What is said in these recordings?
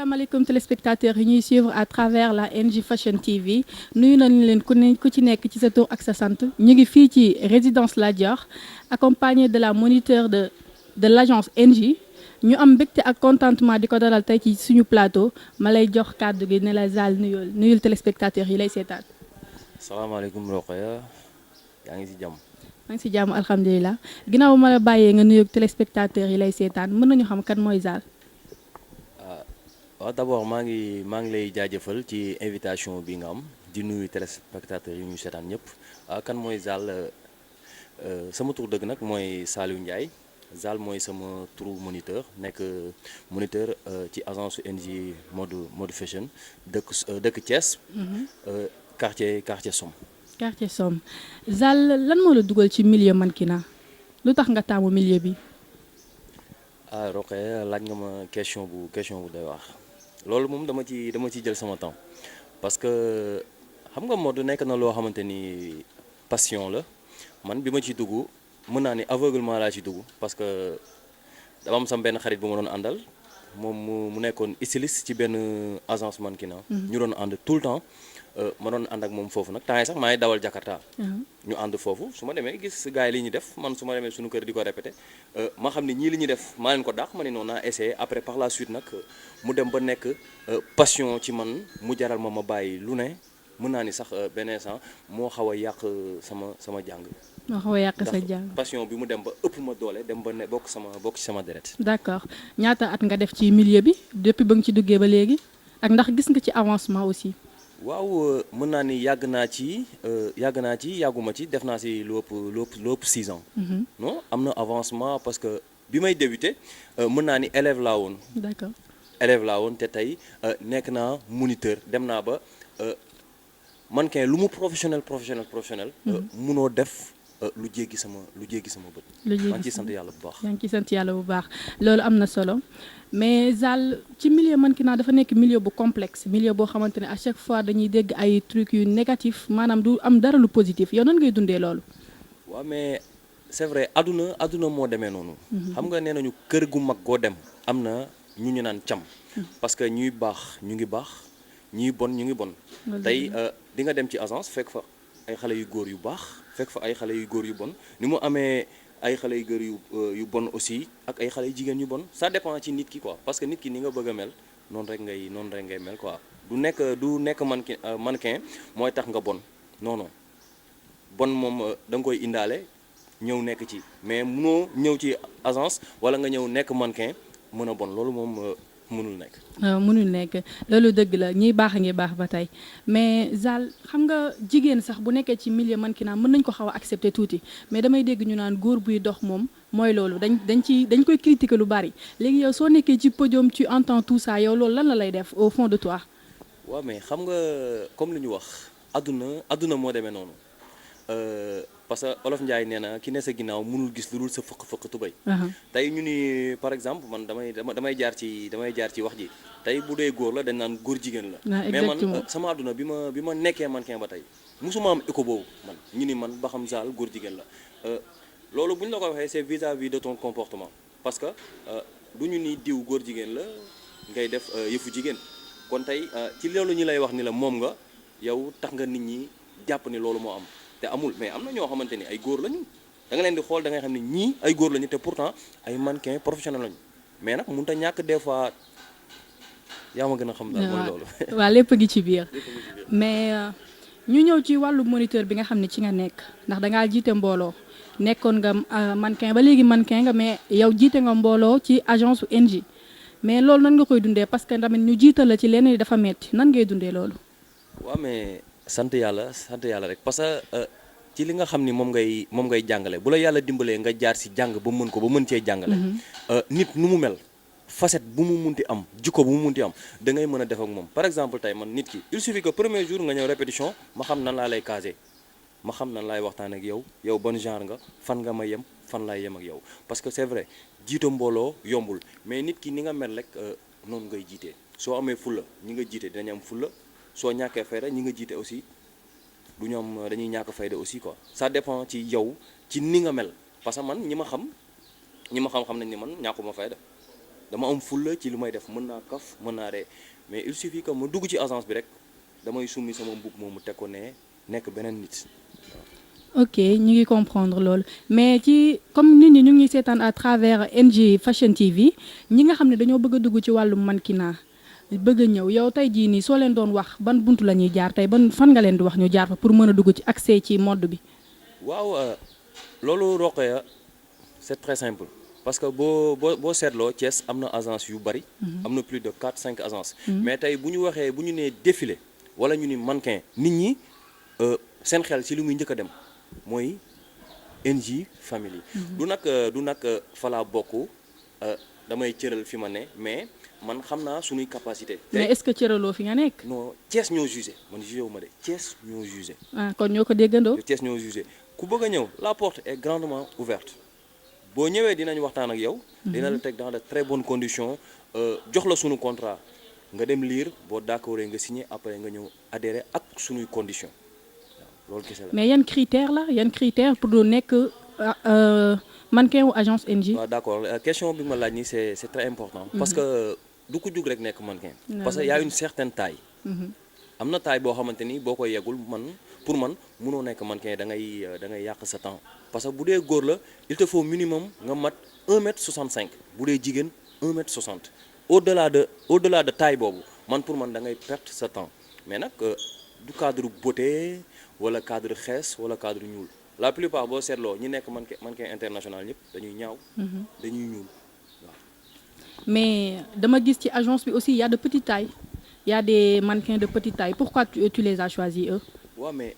asalaamaaleykum téléspectateurs yi ñuy suivre à travers la NJ Fashion TV nuyu nañu leen ku ci nekk ci sa tur ak sa sant ñu ngi fii ci résidence La Dior accompagné de la moniteur de l'agence NJ ñu am mbégte ak contentement di ko dalal tey ci suñu plateau ma lay jox kàddu gi ne la Zal nuyul téléspectateurs yi lay seetaan. salaamaaleykum Rokhaya yaa ngi ci jàmm. maa ngi si jàmm alhamdulilah ginnaaw ma la bàyyee nga nuyu téléspectateurs yi lay seetaan mën nañu xam kan mooy Zal. waaw d'abord maa ngi lay jaajëfal ci invitation bi nga am di nuyu téléspectateurs yi ñu seetaan ñëpp kan mooy Zal sama tur dëgg nag mooy Saliou Ndiaye Zal mooy sama turu moniteur nekk moniteur ci agence NJ mode fashion dëkk Thiès. quartier Somme. quartier Somme Zal lan moo la dugal ci milieu mannequinat lu tax nga taamu milieu bi. Rokhaya laaj nga ma question bu doy waar loolu moom dama ci jël sama temps parce que xam nga mode nekk na loo xamante ni passion la man bi ma ci dugg mën naa ni aveuglement laa ci dugg parce que dama am sama benn xarit bu ma doon àndal moom mu nekkoon styliste ci benn agence mannequinat. ñu doon ànd tout le temps. ma doon ànd ak moom foofu nag temps yi sax maa ngi dawal Jakarta. ñu ànd foofu su ma demee gis gars yi li ñuy def man su ma demee suñu kër di ko répété ma xam ne ñii li ñuy def maa leen ko dàq ma ne noonu naa essayé après par la suite nag mu dem ba nekk passion ci man mu jaral ma bàyyi lu ne mën naa ni sax benn instant moo xaw a yàq sama jàng. moo xaw a yàq sa jàng passion bi mu dem ba ëpp ma doole dem ba ne bokk ci sama deret. d'accord ñaata at nga def ci milieu bi depuis ba nga ci duggee ba léegi ak ndax gis nga ci avancement aussi. waaw mën naa ni yàgguma ci def naa si lu ëpp 6 ans. non am na avancement parce que bi may débuté mën naa ni élève laa woon. d'accord élève laa woon te tey nekk naa moniteur dem naa ba mannequin lu mu professionnel. munoo def lu jéggi sama bët. maa ngi ciy sant yàlla bu baax. yaa ngi ciy sant yàlla bu baax loolu am na solo. mais Zal ci milieu mannequinat dafa nekk milieu bu complexe milieu boo xamante ne à chaque fois dañuy dégg ay trucs yu négatif maanaam du am dara lu positif yow nan ngay dundee loolu. waaw mais c'est vrai aduna moo demee noonu. xam nga nee nañu kër gu mag goo dem am na ñu naan cam. parce que ñuy baax ñu ngi baax ñuy bon ñu ngi bon. tey di nga dem ci agence fekk fa ay xale yu góor yu baax fekk fa ay xale yu góor yu bon ni mu amee. ay xale yu góor yu bon aussi ak ay xale yu jigéen yu bon ça dépend ci nit ki quoi parce que nit ki ni nga bëgg a mel noonu rek ngay mel quoi du nekk mannequin mooy tax nga bon non bon moom da nga koy indaale ñëw nekk ci mais munoo ñëw ci agence wala nga ñëw nekk mannequin mën a bon loolu moom mënul nekk. mënul nekk loolu dëgg la ñiy baax a ngi baax ba tey mais Zal xam nga jigéen sax bu nekkee ci milieu mannequinat mën nañ ko xaw a accepter tuuti mais damay dégg ñu naan góor buy dox moom mooy loolu dañ koy critiquer lu bari léegi yow soo nekkee ci podium tu entends tout ça yow loolu lan la lay def au fond de toi. waaw mais xam nga comme li ñu wax adduna moo demee noonu parce que Olof Njaay nee na ki ne sa ginnaaw mënul gis lu dul sa fëq tubay. tey ñu ni par exemple man damay jaar ci wax ji tey bu dee góor la dañ naan góor jigéen la. mais man sama àdduna bi ma nekkee mannequin ba tey musuma am écho boobu man ñu ni man ba xam Zal góor jigéen la loolu bu ñu la ko waxee c'est vis-à-vis de ton comportement parce que du ñu ni diw góor jigéen la ngay def yëfu jigéen kon tey ci loolu ñi lay wax ni la moom nga yow tax nga nit ñi jàpp ni loolu moo am. te amul mais am na ñoo xamante ni ay góor lañu da nga leen di xool da ngay xam ne ñii ay góor lañu te pourtant ay mannequin professionnel lañu mais nag mënut a ñàkk des fois yaa ma gën a xam daal mooy loolu. waaw lépp gi ci biir mais ñu ñëw ci wàllu moniteur bi nga xam ne ci nga nekk ndax dangaa jiite mbooloo nekkoon nga mannequin ba léegi mannequin nga mais yow jiite nga mbooloo ci agence su NJ mais loolu nan nga koy dundee parce que tamit ñu jiital la ci leneen dafa metti nan ngay dundee loolu. waaw mais. sant yàlla rek parce que ci li nga xam ni moom ngay jàngale bu la yàlla dimbalee nga jaar si jàng ba mën ko ba mën cee jàngale. nit nu mu mel facette bu mu munti am jikko bu mu munti am da ngay mën a def ak moom par exemple tey man nit ki il suffit que premier jour nga ñëw répétition ma xam nan laa lay caser ma xam nan laay waxtaan ak yow ban genre nga fan nga ma yem fan laay yem ak yow parce que c'est vrai jiite mbooloo yombul mais nit ki ni nga mel rek noonu ngay jiitee soo amee fulla ñi nga jiite dinañ am fulla soo ñàkkee fayda ñi nga jiite aussi du ñoom dañuy ñàkk fayda aussi quoi ça dépend ci yow ci ni nga mel parce que man ñi ma xam xam nañ ni man ñàkkuma fayda dama am fulla ci lu may def mën naa kaf mën naa ree mais il suffit que ma dugg ci agence bi rek damay summi sama mbub moomu teg ko ne nekk beneen nit. ok ñu ngi comprendre loolu mais ci comme nit ñi ñu ngi seetaan à travers NJ Fashion TV ñi nga xam ne dañoo bëgg a dugg ci wàllum mannequinat bëgg a ñëw yow tey jii nii soo leen doon wax ban buntu la ñuy jaar tey ban fan nga leen di wax ñu jaar fa pour mën a dugg ci accès ci mode bi. waaw loolu Rokhaya c'est très simple parce que boo seetloo Thiès am na agence yu bari. am na plus de 4-5 agences. mais tey bu ñu waxee bu ñu nee défilé wala ñu ni mannequin nit ñi seen xel ci li muy njëkk a dem mooy NJ Family. du nag falaa bokk damay cëral fi ma ne mais man xam naa suñuy capacité. mais est-ce que cëraloo fi nga nekk. non Thiès ñoo jugé man jugé wu ma de Thiès ñoo jugé. ah kon ñoo ko déggandoo. Thiès ñoo jugé ku bëgg a ñëw la porte est grandement ouverte boo ñëwee dinañ waxtaan ak yow. dina la teg dans de très bonnes conditions jox la suñu contrat nga dem lire boo d'accord nga signer après nga ñëw adhérer ak suñuy conditions waaw loolu kese la. mais yan critères pour nekk mannequin wu agence NJ. waaw d'accord question bi ma laaj nii c'est très important. parce que du ko jug rek nekk mannequin. parce que y a une certaine taille. am na taille boo xamante ni boo koy yeggul pour man mënoo nekk mannequin da ngay yàq sa temps parce que bu dee góor la il te faut minimum nga mat 1m65 bu dee jigéen 1m60 au-delà de taille boobu pour man da ngay perdre sa temps mais nag du cadre beauté wala cadre xees wala cadre ñuul la plupart boo seetloo ñi nekk mannequin international ñëpp dañuy ñaaw. dañuy ñuul waaw. mais dama gis ci agence bi aussi y a de petite taille. Il y a des mannequins de petite taille. Pourquoi tu les as choisis eux? Ouais, mais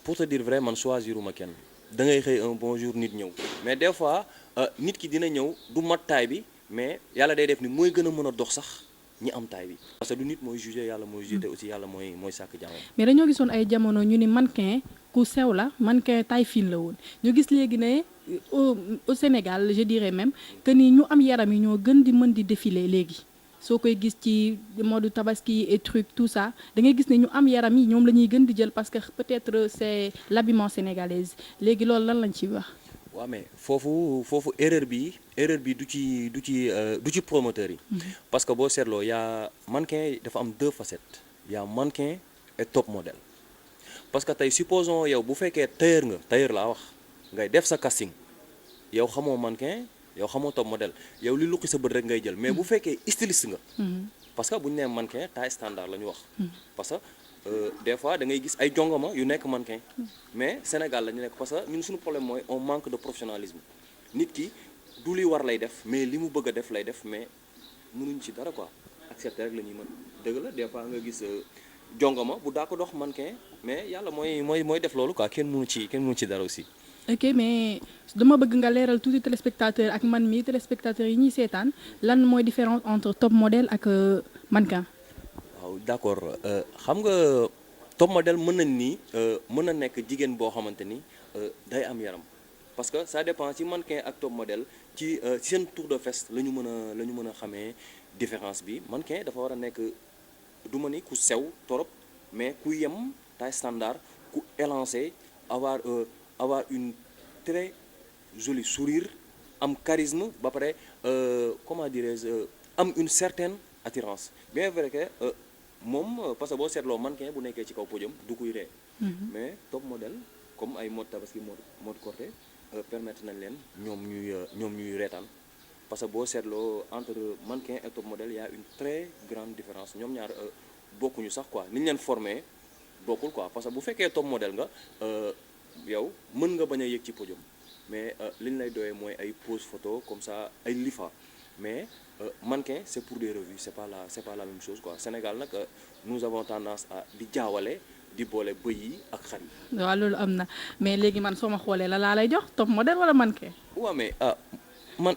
pour te dire vrai, man choisiruma kenn. Da ngay xëy un bonjour nit ñëw. Mais des fois nit ki dina ñëw du mat taille bi mais yàlla day def ni mooy gën a mën a dox sax ñi am taille bi. Parce que du nit mooy jugé yàlla mooy jugé aussi yàlla mooy sàkk jaamam. mais dañoo gisoon ay jamono ñu ni mannequin ku sew la mannequin taille fine la woon ñu gis léegi ne au Sénégal je dirais même que ni ñu am yaram yi ñoo gën di mën di défiler léegi. soo koy gis ci mode tabaski et truc tout ça da ngay gis ne ñu am yaram yi ñoom la ñuy gën di jël parce que peut-être c'est l'habillement sénégalaise léegi loolu lan lañ ciy wax. waaw mais foofu erreur bi du ci promoteur yi. parce que boo seetloo yaa mannequin dafa am deux facettes yaa mannequin et top modèle parce que tey supposons yow bu fekkee tailleur laa wax ngay def sa casting yow xamoo mannequin. yow xamoo top modèle yow li luqi sa bët rek ngay jël mais bu fekkee styliste nga. parce que bu ñu nee mannequin taille standard la ñu wax. parce que des fois da ngay gis ay jongama yu nekk mannequin. mais Sénégal la ñu nekk parce que ñun suñu problème mooy on manque de professionnalisme nit ki du li war lay def mais li mu bëgg a def lay def mais mënuñ ci dara quoi accepter rek la ñuy mën dëgg la des fois nga gis jongama bu daa ko dox mannequin mais yàlla mooy def loolu quoi kenn mënu ci dara aussi. ok mais dama bëgg nga leeral tuuti téléspectateur ak man mi téléspectateur yi ñuy seetaan lan mooy différence entre top modèle ak mannequin. waaw d'accord xam nga top modèle mën na nekk jigéen boo xamante ni day am yaram parce que ça dépend ci mannequin ak top modèle ci seen tour de fesse la ñu mën a xamee différence bi mannequin dafa war a nekk du ma ni ku sew torop mais ku yem taille standard ku élancé avoir une très jolie sourire am charisme ba pare comment dirais-je am une certaine attirance bien vrai que moom parce que boo seetloo mannequin bu nekkee ci kaw podium du kuy ree mais top modèle comme ay mode tabaski mode corté permettre nañ leen ñoom ñuy reetaan parce que boo seetloo entre mannequin et top modèle y a une très grande différence ñoom ñaar bokkuñu sax quoi ni ñu leen formé bokkul quoi parce que bu fekkee top modèle nga yow mën nga bañ a yëg ci podium mais li ñu lay doyee mooy ay pose photo comme ça ay lifa mais mannequin c'est pour des revues c'est pas la même chose quoi Sénégal nag nous avons tendance à di jaawale di boole bëy yi ak xar yi. waaw loolu am na mais léegi man soo ma xoolee la laa lay jox top modèle wala mannequin. waaw mais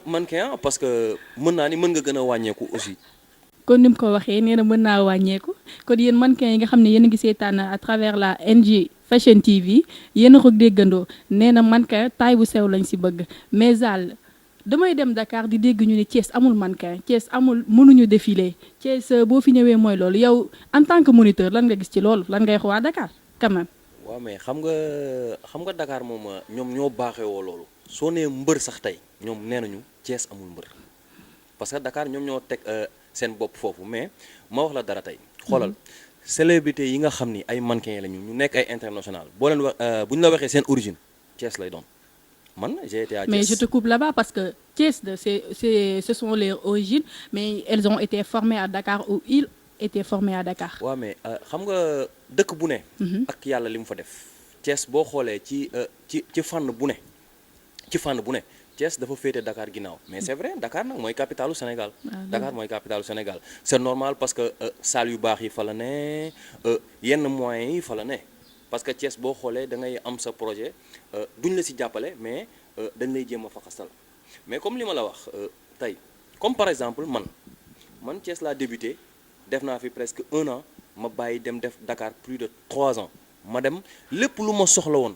mannequin parce que mën naa ni mën nga gën a wàññeeku aussi. kon ni mu ko waxee nee na mën naa wàññeeku kon yéen mannequin yi nga xam ne yéen a ngi seetaan à travers la NJ Fashion TV yéen a ko déggandoo nee na mannequin taille bu sew lañ si bëgg mais Zal damay dem Dakar di dégg ñu ne Thiès amul mannequin Thiès amul mënuñu défiler Thiès boo fi ñëwee mooy loolu yow en tant que moniteur lan nga gis ci loolu lan ngay wax waa Dakar quand même. waaw mais xam nga Dakar moom ñoom ñoo baaxee woo loolu soo nee mbër sax tey ñoom nee nañu Thiès amul mbër parce que Dakar ñoom ñoo teg seen bopp foofu mais ma wax la dara tey xoolal célébrité yi nga xam ni ay mannequin lañu ñu nekk ay international boo leen wax bu ñu la waxee seen origine Thiès lay doon man j'ai été à Thiès. Mais je te coupe là-bas parce que Thiès ce sont les origines mais elles ont été formées à Dakar ou ils étaient formés à Dakar. waaw mais xam nga dëkk bu ne. ak yàlla li mu fa def. Thiès boo xoolee ci fànn bu ne Thiès dafa féete Dakar ginnaaw mais c'est vrai Dakar nag mooy capitalu Sénégal. Dakar mooy capitalu Sénégal c'est normal parce que salle yu baax yi fa la ne yenn moyens yi fa la ne parce que Thiès boo xoolee da ngay am sa projet duñ la si jàppale mais dañ lay jéem a faxasal mais comme li ma la wax tey comme par exemple man Thiès laa débuté def naa fi presque 1 an ma bàyyi dem def Dakar plus de 3 ans ma dem lépp lu ma soxla woon.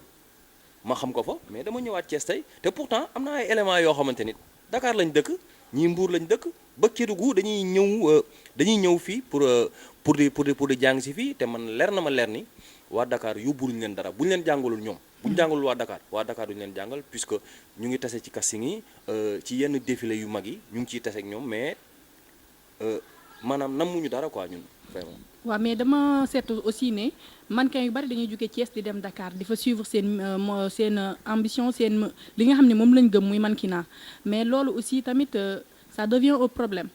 ma xam ko fa mais dama ñëwaat Thiès tey te pourtant am na ay éléments yoo xamante ni Dakar lañ dëkk ñii Mbour lañ dëkk ba Kédougou dañuy ñëw fii pour di jàng si fii te man leer na ma leer ni waa Dakar yóbbuluñu leen dara bu ñu leen jàngalul ñoom. bu ñu jàngalul waa Dakar duñu leen jàngal puisque ñu ngi tase ci casting yi ci yenn défilé yu mag yi ñu ngi ciy tase ak ñoom mais maanaam namuñu dara quoi ñun vraiment. waaw mais dama seetlu aussi ne mannequin yu bari dañuy jóge Thiès di dem Dakar di fa suivre seen ambition seen li nga xam ne moom lañ gëm muy mannequinat mais loolu aussi tamit ça devient un problème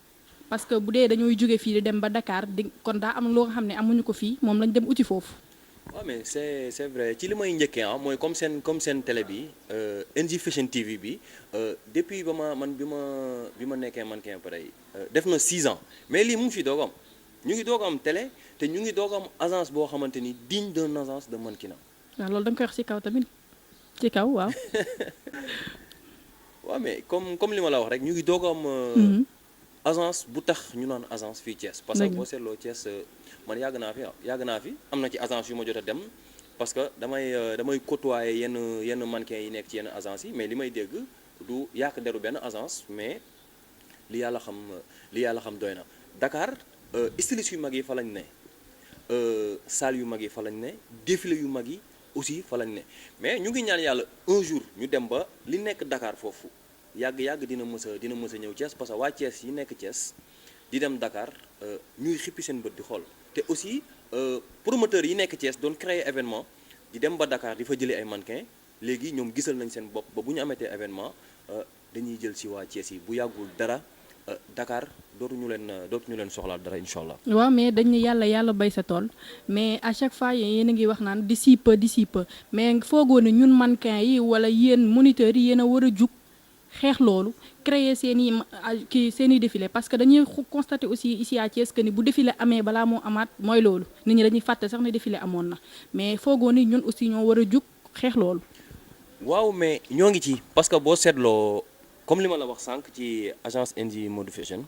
parce que bu dee dañooy jóge fii di dem ba Dakar kon daa am loo nga xam ne amuñu ko fii moom lañ dem uti foofu. waaw mais c'est vrai ci li may njëkkee mooy comme seen télé bi NJ Fashion TV bi depuis bi ma nekkee mannequin pareil def na 6 ans mais lii mu ngi fi doog am ñu ngi doog am télé te ñu ngi doog am agence boo xamante ni digne d'une agence de mannequinat. waaw loolu da nga koy wax ci kaw tamit ci kaw waaw. waaw mais comme li ma la wax rek ñu ngi doog am. agence bu tax ñu naan agence fii Thiès. parce que boo seetloo Thiès man yàgg naa fi am na ci agence yu ma jot a dem parce que damay côtoyer yenn mannequin yi nekk ci yenn agence yi mais li may dégg du yàq deru benn agence mais li yàlla xam doy na Dakar. styliste yu mag yi fa lañ ne salle yu mag yi fa lañ ne défilé yu mag yi aussi fa lañ ne mais ñu ngi ñaan yàlla un jour ñu dem ba li nekk Dakar foofu yàgg dina mës a ñëw Thiès parce que waa Thiès yi nekk Thiès di dem Dakar ñuy xippi seen bët di xool te aussi promoteurs yi nekk Thiès doon créer événement di dem ba Dakar di fa jëlee ay mannequin léegi ñoom gisal nañ seen bopp ba bu ñu amatee événement dañuy jël ci waa Thiès yi bu yàggul dara Dakar dootuñu leen soxlaal dara incha allah. waaw mais dañ ne yàlla bay sa tool mais à chaque fois yéen a ngi wax naan d'ici peu mais foogoo ne ñun mannequin yi wala yéen moniteurs yi yéen a war a jug xeex loolu créer seen i défilé parce que dañuy constater aussi ici à Thiès que ni bu défilé amee balaa moo amaat mooy loolu nit ñi dañuy fàtte sax ne défilé amoon na mais foogoo ni ñun aussi ñoo war a jug xeex loolu. waaw mais ñoo ngi ci parce que boo seetloo comme li ma la wax sànq ci agence NJ Mode Fashion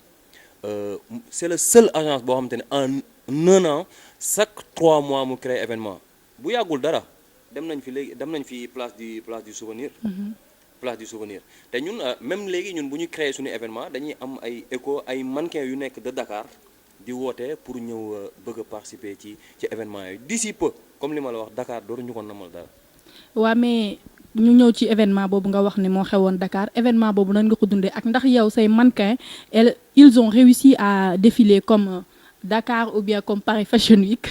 c'est le seul agence boo xamante ne en 1 an chaque 3 mois mu crée événement bu yàggul dara dem nañ fi place du souvenir. place du souvenir te ñun même léegi ñun bu ñu créer suñu événement dañuy am ay ay mannequins yu nekk de Dakar di woote pour ñëw bëgg a participer ci événement yooyu d'ici peu comme li ma la wax Dakar dootuñu ko namal dara. waaw mais ñu ñëw ci événement boobu nga wax ne moo xewoon Dakar événement boobu nan nga ko dundee ak ndax yow say mannequins ils ont réussi à défiler comme Dakar ou bien comme Paris Fashion Week.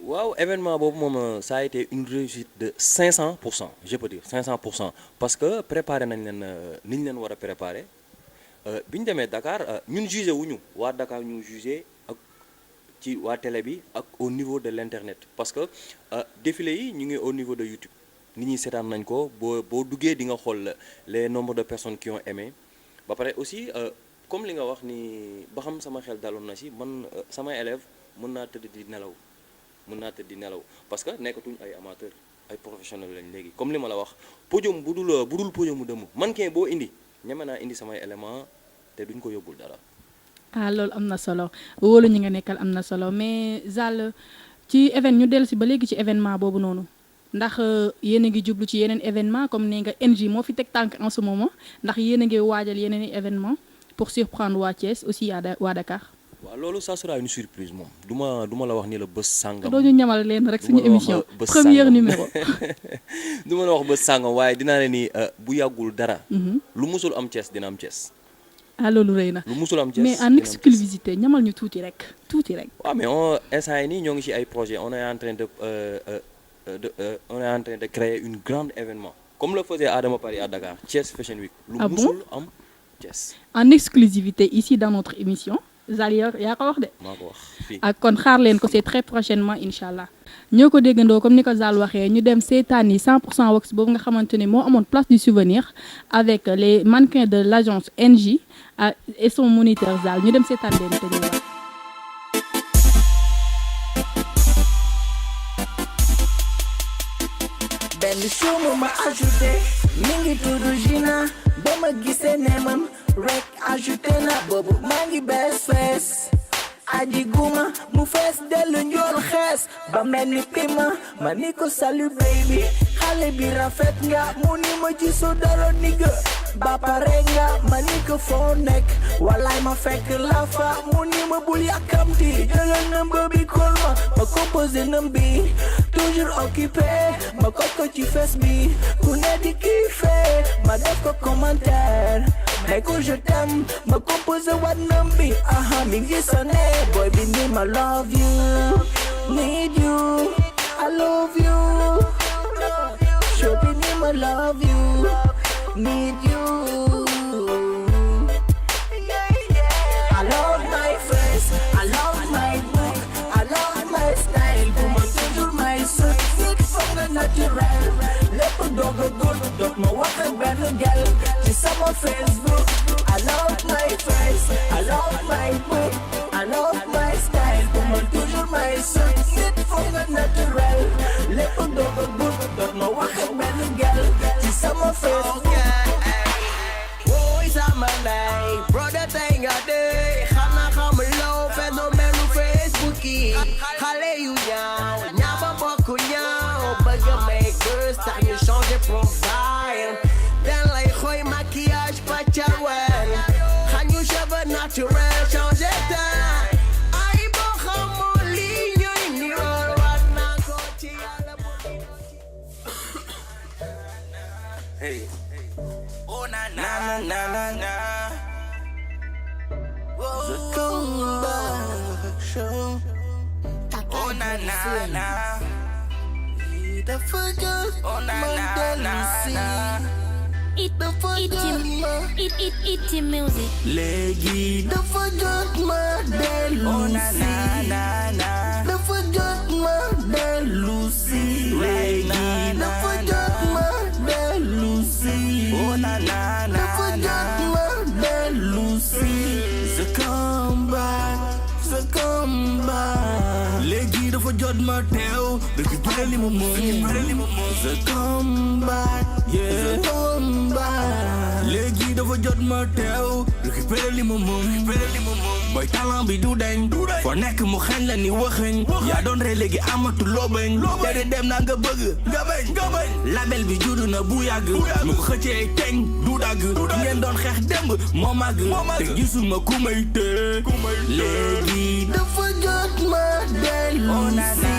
waaw événement boobu moom ça a été une réussite de 500%, je peux dire 500%, parce que préparé nañ leen ni ñu leen war a préparé bi ñu demee Dakar ñun jugé wuñu waa Dakar ñu jugé ak ci waa télé bi ak au niveau de l'internet parce que défilé yi ñu ngi au niveau de YouTube nit ñi seetaan nañ ko boo duggee di nga xool les nombres de personnes qui ont aimé ba pare aussi comme li nga wax ni ba xam sama xel daloon na ci man sama élève mën naa tëdd di nelaw parce que nekkatuñ ay amateur ay professionnels lañ léegi comme li ma la wax podium bu dul podium mu dëmm mannequin boo indi ñeme naa indi samay élément te duñ ko yóbbul dara. loolu am na solo wóolu ñi nga nekkal am na solo mais Zal ci ñu dellu si ba léegi ci événement boobu noonu ndax yéen a ngi jublu ci yeneen événement comme ne nga NJ moo fi teg tànk en ce moment ndax yéen a ngi waajal yeneen i événement pour surprendre waa Thiès aussi waa Dakar. waaw loolu ça sera une surprise moom du ma la wax ni la bés sàngam. doo ñu ñamal leen rek suñu émission première numéro. du ma la wax bés sàngam waaye dinaa ne ni bu yàggul dara. lu musul am Thiès dina am Thiès. ah loolu rëy na lu musul am Thiès mais en exclusivité ñamal ñu tuuti rek. waaw mais instant yi nii ñoo ngi ci ay projet on est en train de créer une grande événement comme le faisait Adama Paris à Dakar Thiès Fashion Week. lu musul am Thiès. en exclusivité ici dans notre émission Zal yaa ko wax de. maa ko wax fii ak kon xaar leen ko c'est très prochainement incha allah. ñoo ko déggandoo comme ni ko Zal waxee ñu dem seetaan yi 100% wax boobu nga xamante ne moo amoon place du souvenir avec les mannequins de l'agence NJ et son moniteur Zal ñu dem seetaan leen te ñëwaat. benn show ma ajouté mi ngi tudd Gina ba ma gisee ne man rek ajouté na boobu maa ngi bees fees aji guma mu fees dellu njool xees ba mel ni pima ma ni ko salut baby xale bi rafet nga mu ni ma gisoo dara nigga ba pare nga ma ni ko foo nekk walaay ma fekk la fa mu ni ma bul yàkkamti jëlal number bi call ma composé number bi toujours occupé ma ko ci face bi ku ne di kiffé ma def ko commentaire mais que je t'aime ma composé wat number bi aha mi ngi sonné boy bi ni ma love you need you I love you show bi ni ma love you need you I love my face I love my look I love my style bu ma toujours may sut nit foog nga naturel lépp doog a good doot ma wax ak benn gel ci sama Facebook I love my face I love my look I love my style bu ma toujours may sut nit foog nga naturel lépp doog a good doot ma wax ak benn gel ci sama Facebook Monday, brother thing I day, xana xam loo phénomène Facebook yi, xale yu ñaaw, ñaama bokku ñaaw, bëgg a make girls tax ñu changer profile, dan lay xooy maquillage paccawen, xañu cheveux naturel changer teint, ay boo xamul li ñuy nirool war naa ko ci yàlla hey. Oh na na na na na the comeback show. Oh na na na the forget. Oh na na na na It's music. Legi the forget my Lucy. Oh na na na na the forget my Lucy. Legi the forget my Lucy. Oh na na na na Lucy. The comeback. Legi dafa jot ma teew récupérer li ma moom. The comeback. Yeah. The comeback. Legi dafa jot ma teew récupérer li ma moom. Boy talent bi du dañ foo nekk mu xañ la ni waxañ yaa doon rey léegi amatu loo bañ te dem naa nga bëgg nga bañ label bi juddu na bu yàgg mu ko xëccee teñ du dagg ngeen doon xeex démb moo màgg te gisuma ku may tee léegi dafa jot ma dellu si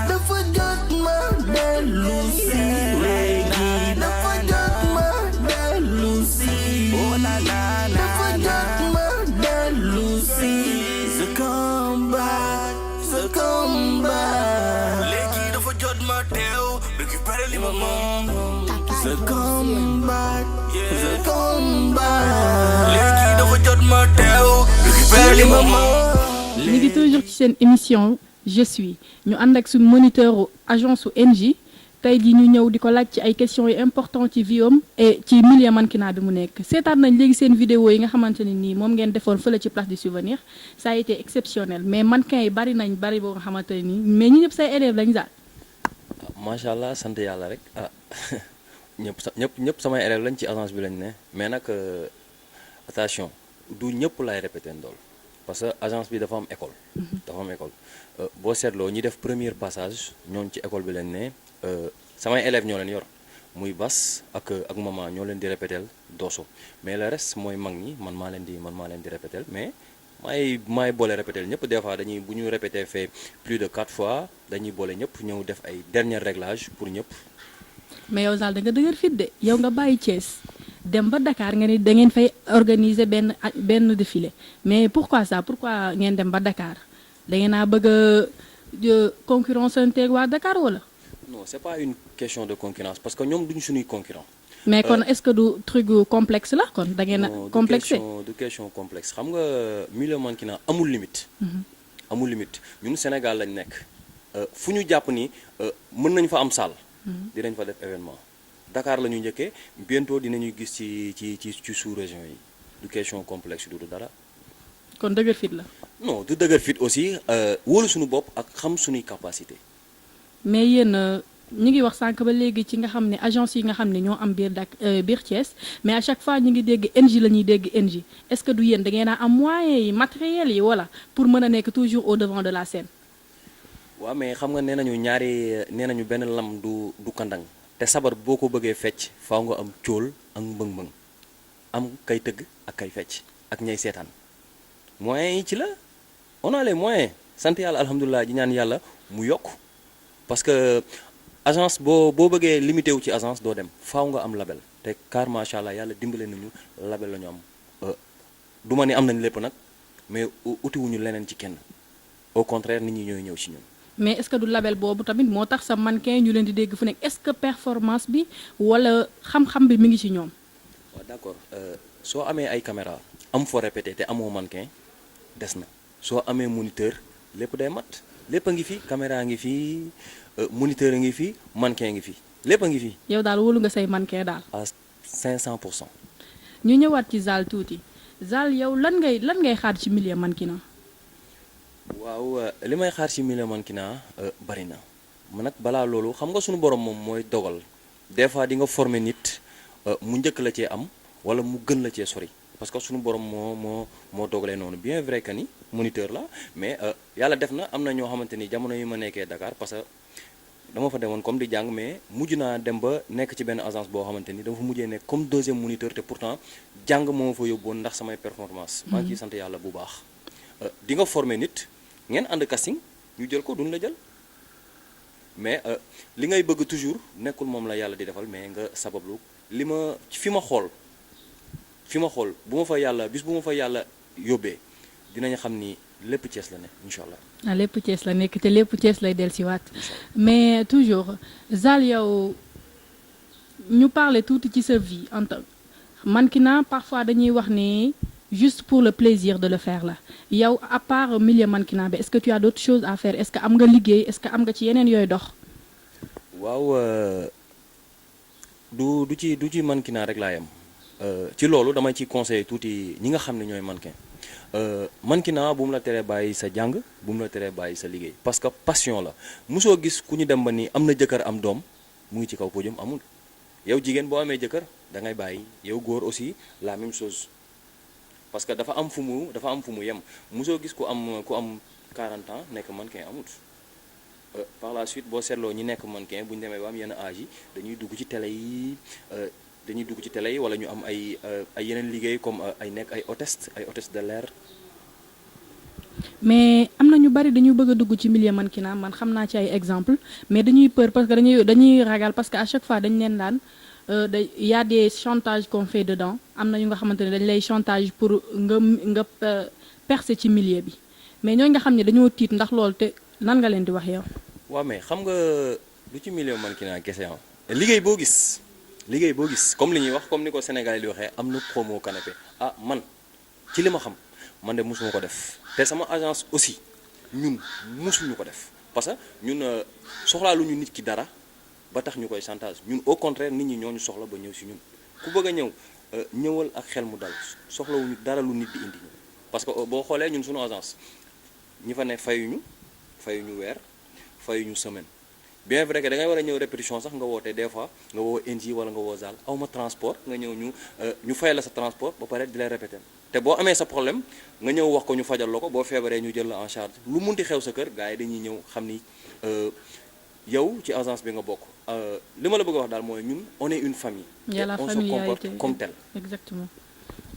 dafa jot ma dellu si léegi dafa jot ma dellu si dafa jot ma Lucy, the comeback. Léegi dafa jot ma teew récupérer li ma moom. The comeback. Léegi dafa jot ma teew récupérer li ma moom. ñu ngi toujours ci seen émission je suis ñu ànd ak suñu moniteur agence su NJ tey jii ñu ñëw di ko laaj ci ay questions yu important ci vie am et ci milieu mannequinat bi mu nekk seetaan nañ léegi seen vidéo yi nga xamante ne nii moom ngeen defoon fële ci place du souvenir ça a été exceptionnel mais mannequin yi bari boo nga xamante ne nii mais ñi ñëpp say élèves lañ daal. macha allah sant yàlla rek ñëpp samay élèves lañ ci agence bi lañ ne mais nag attention du ñëpp laay répété ndool parce que agence bi dafa am école. boo seetloo ñi def premier passage ñooñu ci école bi lañ ne. samay élèves ñoo leen yor muy bas ak maman ñoo leen di répétel dooso mais le reste mooy mag ñi man maa leen di répétel mais maay boole répétel ñëpp des fois bu ñu répété fait plus de 4 fois dañuy boole ñëpp ñëw def ay dernier réglage pour ñëpp. mais yow Zal da nga dëgër fit de yow nga bàyyi Thiès dem ba Dakar nga ni da ngeen fay organiser benn défilé mais pourquoi ça pourquoi ngeen dem ba Dakar da ngeen a bëgg a concurrence anteeg waa Dakar wala. non c'est pas une question de concurrence parce que ñoom duñu suñuy concurrent. mais kon est-ce que du truc complexe la kon da ngeen a complexé. du question complexe xam nga milieu mannequinat amul limite. amul limite ñun Sénégal lañ nekk fu ñu jàpp ni mën nañ fa am salle. dinañ fa def événement. Dakar la ñu njëkkee bientôt dinañu gis ci sous-région yi du question complexe du dara. kon dëgër fit la. non du dëgër fit aussi wóolu suñu bopp ak xam suñuy capacité. mais yéen ñu ngi wax sànq ba léegi ci nga xam ne agence yi nga xam ne ñoo am biir Thiès mais à chaque fois ñu ngi dégg NJ la ñuy dégg NJ est-ce que du yéen da ngeen a am moyens yi matériels yi wala pour mën a nekk toujours au devant de la scène. waaw mais xam nga nee nañu benn lam du kandang te sabar boo ko bëggee fecc faaw nga am cóol ak mbëng-mbëng am kay tëgg ak kay fecc ak ñay seetaan moyens yi ci la on a les moyens sant yàlla alhamdulilah ji ñaan yàlla mu yokk parce que agence boo bëggee limité wu ci agence doo dem faaw nga am label te car macha allah yàlla dimbale nañu label la ñu am du ma ni am nañ lépp nag mais utiwuñu leneen ci kenn au contraire nit ñi ñooy ñëw ci ñun. mais est-ce que du label boobu tamit moo tax sa mannequin ñu leen di dégg fu nekk est-ce que performance bi wala xam-xam bi mi ngi ci ñoom. waaw d'accord soo amee ay caméra am foo répété te amoo mannequin des na soo amee moniteur lépp day mat lépp a ngi fi caméra ngi fi moniteur a ngi fi mannequin ngi fi lépp a ngi fi. yow daal wóolu nga say mannequin daal. à 500%. ñu ñëwaat ci Zal tuuti Zal yow lan ngay xaar ci milieu mannequinat. waaw li may xaar ci milieu mannequinat bari na man nag balaa loolu xam nga suñu borom moom mooy dogal des fois di nga former nit mu njëkk la cee am wala mu gën la cee sori parce que suñu borom moo dogalee noonu bien vrai que ni moniteur la mais yàlla def na am na ñoo xamante ni jamono yi ma nekkee Dakar parce que dama fa demoon comme di jàng mais mujj naa dem ba nekk ci benn agence boo xamante ni dama fa mujjee nekk comme deuxième moniteur te pourtant jàng moo fa yóbboon ndax samay performance maa ngi ciy sant yàlla bu baax di nga former nit ngeen ànd casting ñu jël ko duñ la jël mais li ngay bëgg toujours nekkul moom la yàlla di defal mais nga sabablu fi ma xool bu ma fa yàlla yóbbee dinañ xam ni lépp Thiès la nekk incha allah. ah lépp Thiès la nekk te lépp Thiès lay dellusiwaat mais toujours Zal yow ñu parler tuuti ci sa vie en tant mannequinat parfois dañuy wax ni juste pour le plaisir de le faire la yow à part milieu mannequinat bi est-ce que tu as d'autres choses à faire est-ce que am nga liggéey est-ce que am nga ci yeneen yooyu dox. waaw du ci mannequinat rek laa yem ci loolu damay ci conseiller tuuti ñi nga xam ne ñooy mannequin mannequinat bu mu la teree bàyyi sa jàng bu mu la teree bàyyi sa liggéey parce que passion la mosoo gis ku ñu dem ba ni am na jëkkër am doom mu ngi ci kaw podium amul yow jigéen boo amee jëkkër da ngay bàyyi yow góor aussi la même chose. parce que dafa am fu mu yem mosoo gis ku am 40 ans nekk mannequin amut par la suite boo seetloo ñi nekk mannequin bu ñu demee ba am yenn âge yi dañuy dugg ci télé yi wala ñu am ay yeneen liggéey comme ay nekk ay hôtesse de l'air. mais am na ñu bari dañuy bëgg a dugg ci milieu mannequinat man xam naa ci ay exemple mais dañuy peur parce que dañuy ragal parce que à chaque fois dañ leen daan. y a des chantages qu'on fait dedans am na ñu nga xamante ne dañ lay chantage pour nga percer ci milieu bi mais ñooñu nga xam ne dañoo tiit ndax loolu te lan nga leen di wax yow. waaw mais xam nga du ci milieu mannequinat kese liggéey boo gis comme li ñuy wax comme ni ko Sénégal di waxee am na promo canapé man ci li ma xam man de mosuma ko def te sama agence aussi ñun mosuñu ko def parce que ñun soxlaaluñu nit ki dara. ba tax ñu koy chantage ñun au contraire nit ñi ñooñu soxla ba ñëw ci ñun ku bëgg a ñëw ñëwal ak xel mu dal soxlawuñu dara lu nit di indi parce que boo xoolee ñun suñu agence ñi fa ne fayuñu weer fayuñu semaine bien vrai que da ngay war a ñëw répétition sax nga woote des fois nga woo NJ wala nga woo Zal awma transport nga ñëw ñu fay la sa transport ba pare di lay répéter te boo amee sa problème nga ñëw wax ko ñu fajal la ko boo feebaree ñu jël la en charge lu munti xew sa kër gars yi dañuy ñëw xam ni yow ci agence bi nga bokk li ma la bëgg a wax daal mooy ñun on est une famille. et on se comporte comme tel. exactement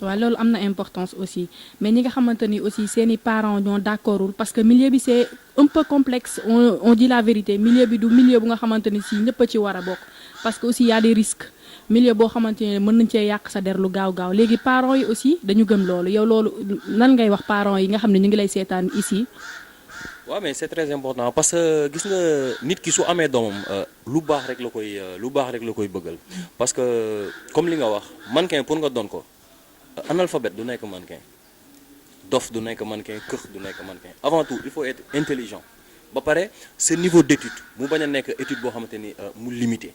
waaw loolu am na importance aussi mais ñi nga xamante ni aussi seeni parents ñoo d'accordul parce que milieu bi c'est un peu complexe on dit la vérité milieu bi du milieu bu nga xamante ni si ñëpp a ci war a bokk parce que aussi y a des risques milieu boo xamante ne mën nañ cee yàq sa der lu gaaw léegi parents yi aussi dañu gëm loolu yow loolu lan ngay wax parents yi nga xam ne ñu ngi lay seetaan ici. waaw mais c'est très important parce que gis nga nit ki su amee doomam lu baax rek la koy bëggal parce que comme li nga wax mannequin pour nga doon ko analphabète du nekk mannequin dof du nekk mannequin këx du nekk mannequin avant tout il faut être intelligent ba pare ce niveau d'étude mu bañ a nekk étude boo xamante ni mu limité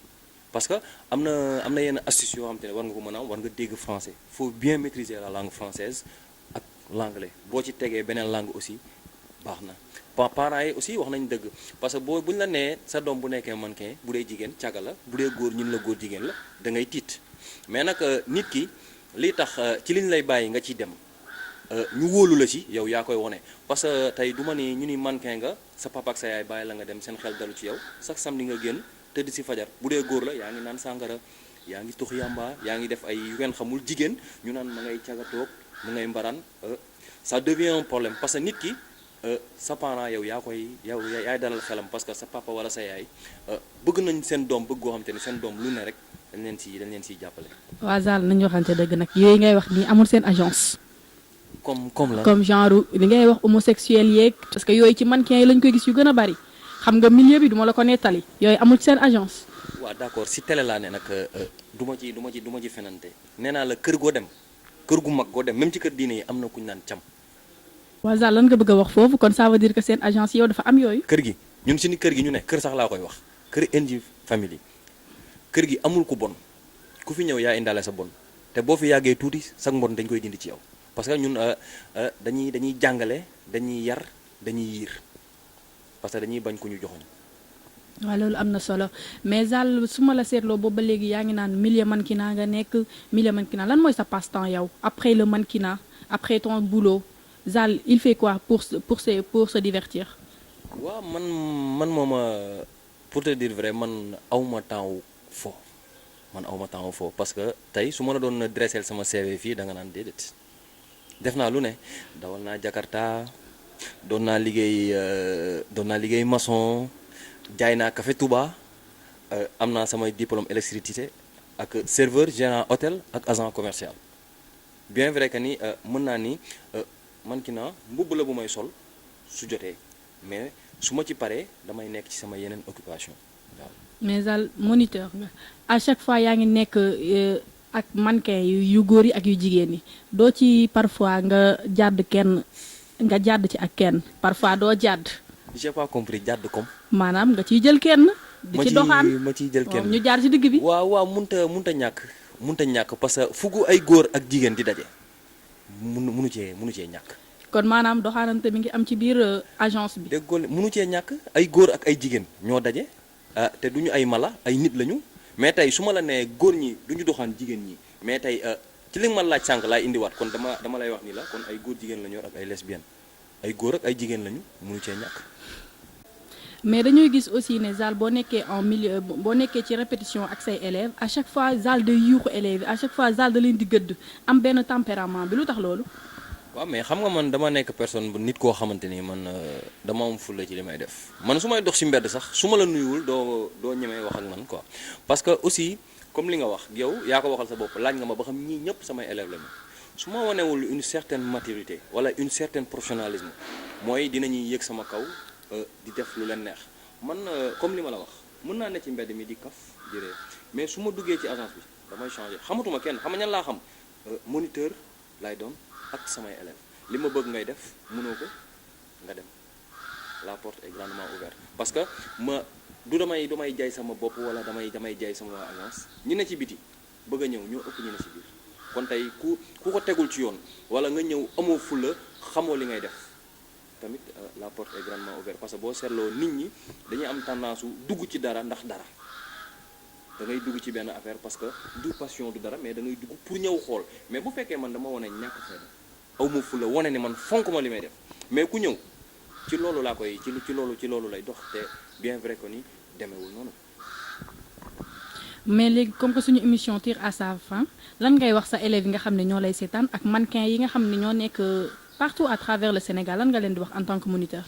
parce que am na yenn astuces yoo xamante ne war nga ko mën a am war nga dégg français faut bien maîtriser la langue française ak l'anglais boo ci tegee beneen langue aussi baax na parents yi aussi wax nañ dëgg parce que bu ñu la nee sa doom bu nekkee mannequin bu dee jigéen caga la bu dee góor ñun la góor jigéen la da ngay tiit mais nag nit ki li tax ci liñ lay bàyyi nga ciy dem ñu wóolu la ci yow yaa koy wone parce que tey du ma ni ñu ni mannequin nga sa papa ak sa yaay bàyyi la nga dem seen xel dalu ci yow sax samedi nga génn tëdd ci fajar bu dee góor la yaa ngi naan sàngara yaa ngi tux yamba yaa ngi def ay wen xamul jigéen ñu naan ma ngay cagatoog mu ngay mbaraan ça devient un problème parce que nit ki sa parent yow yaay dalal xelam parce que sa papa wala sa yaay bëgg nañ seen doom bëgg goo xam te ne seen doom lu ne rek dañ leen siy jàppale. waa Zal nañu waxante dëgg nag yooyu ngay wax nii amul seen agence. comme genre li ngay wax homosexuel yeeg parce que yooyu ci mannequin yi lañ koy gis yu gën a bari xam nga milieu bi duma la ko nettali yooyu amul seen agence. waaw d'accord si télé laa ne nag du ma ci fenante nee naa la kër goo dem kër gu mag goo dem même ci kër diine yi am na ku ñu naan cam. waa Zal lan nga bëgg a wax foofu kon ça veut dire que seen agence yow dafa am yooyu. kër gi ñun suñu kër gi ñu ne kër sax laa koy wax kër NJ family kër gi amul ku bon ku fi ñëw yaa indaale sa bon te boo fi yàggee tuuti sax mbon dañ koy dindi ci yow. parce que ñun dañuy jàngale dañuy yar dañuy yiir parce que dañuy bañ ku ñu joxoñ. waaw loolu am na solo mais Zal su ma la seetloo boobu ba léegi yaa ngi naan milieu mannequinat nga nekk milieu mannequinat lan mooy sa passe-temps yow après le mannequinat après ton boulot Zal il fait quoi pour se divertir. waaw man mooma pour te dire vrai man awma temps wu fo parce que tey su ma la doon dresser sama CV fii da nga naan déedéet. def naa lu ne dawal naa Jakarta doon naa liggéey maçon jaay naa café Touba am naa samay diplôme électricité ak serveur gérant hôtel ak agent commercial bien vrai que ni mën naa ni mannequinat mbubb la bu may sol su jotee mais su ma ci paree damay nekk ci sama yeneen occupation waaw. mais Zal moniteur nga à chaque fois yaa ngi nekk ak mannequin yu góor yi ak yu jigéen yi doo ci parfois nga jàdd ci ak kenn parfois doo jàdd. j'ai pas compris jàdd comme. maanaam nga ciy jël kenn. di ci doxaan ma ciy jël kenn ñu jaar ci digg bi. waaw munta ñàkk parce que fugu ay góor ak jigéen di daje munu cee ñàkk. kon maanaam doxaanante mi ngi am ci biir agence bi. déggoo munu cee ñàkk ay góor ak ay jigéen ñoo daje te duñu ay mala ay nit lañu. mais tey su ma la nee góor ñi du ñu doxaan jigéen ñi mais tey ci li nga ma laaj sànq laay indiwaat kon dama lay wax ni la kon ay góor jigéen la ñu ak ay lesbiennes ay góor ak ay jigéen lañu mënu cee ñàkk. mais dañuy gis aussi ne Zal boo nekkee en milieu boo nekkee ci répétition ak say élèves à chaque fois Zal day yuuxu élèves yi à chaque fois Zal da leen di gëdd am benn tempérament bi lu tax loolu. waaw mais xam nga man dama nekk personne bu nit koo xamante ni man dama am fulla ci li may def man su may dox ci mbedd sax su ma la nuyuwul doo ñemee wax ak man quoi parce que aussi comme li nga wax yow yaa ko waxal sa bopp laaj nga ma ba xam ñii ñëpp samay élèves lañu su ma wanewul une certaine maturité wala une certaine professionnalisme mooy dinañuy yëg sama kaw di def lu leen neex man comme li ma la wax mën naa ne ci mbedd mi di kaf di ree mais su ma duggee ci agence bi damay changer xamatuma kenn xam nga ñan laa xam moniteur lay doon ak samay élèves li ma bëgg ngay def mënoo ko nga dem la porte est grandement ouverte parce que du damay jaay sama bopp wala damay jaay sama agence ñi ne ci biti bëgg a ñëw ñoo ëpp ñi ne ci biir kon tey ku ko tegul ci yoon wala nga ñëw amoo fulla xamoo li ngay def tamit la porte est grandement ouverte parce que boo seetloo nit ñi dañuy am tendance su dugg ci dara ndax dara da ngay dugg ci benn affaire parce que du passion du dara mais da ngay dugg pour ñëw xool mais bu fekkee man dama wane ñàkk fayda aw ma fulla wane ne man fonk ma li may def mais ku ñëw ci loolu laa koy ci loolu lay dox te bien vrai que ni demeewul noonu. mais léegi comme que suñu émission tire à sa fin lan ngay wax sa élèves yi nga xam ne ñoo lay seetaan ak mannequin yi nga xam ne ñoo nekk partout à travers le Sénégal lan nga leen di wax en tant que moniteur.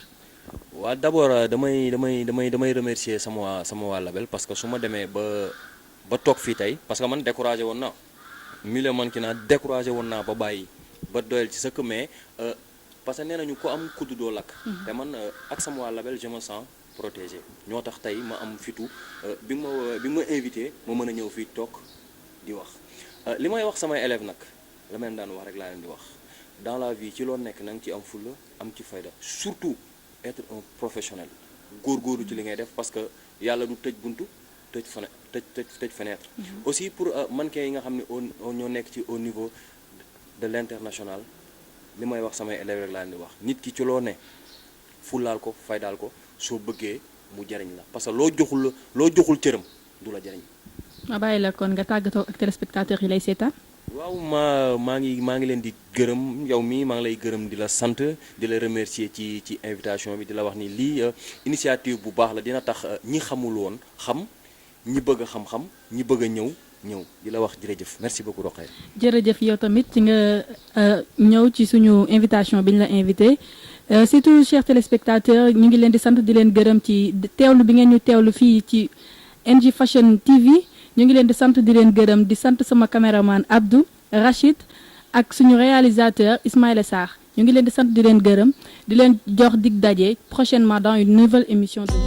waaw d'abord damay remercier sama waa label parce que su ma demee ba ba toog fii tey parce que man découragé woon naa milieu mannequinat découragé woon naa ba bàyyi ba doyal ci sëkk mais parce que nee nañu ko am kudd doo lakk te man ak sama waa label je me sens protégé ñoo tax tey ma am fitu bi ma invité ma mën a ñëw fii toog di wax li may wax samay élèves nag la même daan wax rek laa leen di wax dans la vie ci loo nekk na nga ci am fulla am ci fayda surtout être un professionnel góorgóorlu ci li ngay def parce que yàlla du tëj buntu tëj fenêtre aussi pour mannequin yi nga xam ne ñoo nekk ci au niveau de l'international li may wax samay élèves rek laa leen di wax nit ki ci loo ne fullaal ko faydaal ko soo bëggee mu jariñ la parce que loo joxul cëram du la jariñ. ma bàyyi la kon nga tàggatoo ak téléspectateurs yi lay seetaan. waaw maa ngi leen di gërëm yow mii maa ngi lay gërëm di la sant di la remercier ci invitation bi di la wax ni lii initiative bu baax la dina tax ñi xamul woon xam ñi bëgg a xam-xam ñi bëgg a ñëw di la wax jërëjëf merci beaucoup Rokhaya. jërëjëf yow tamit ci nga ñëw ci suñu invitation bi ñu la invité surtout chers téléspectateurs ñu ngi leen di sant di leen gërëm ci teewlu bi ngeen ñu teewlu fii ci NJ Fashion TV. ñu ngi leen di sant di leen gërëm di sant sama caméraman Abdou Rachid ak suñu réalisateur Ismaïla Sarr ñu ngi leen di sant di leen gërëm di leen jox dig daje prochainement dans une nouvelle émission de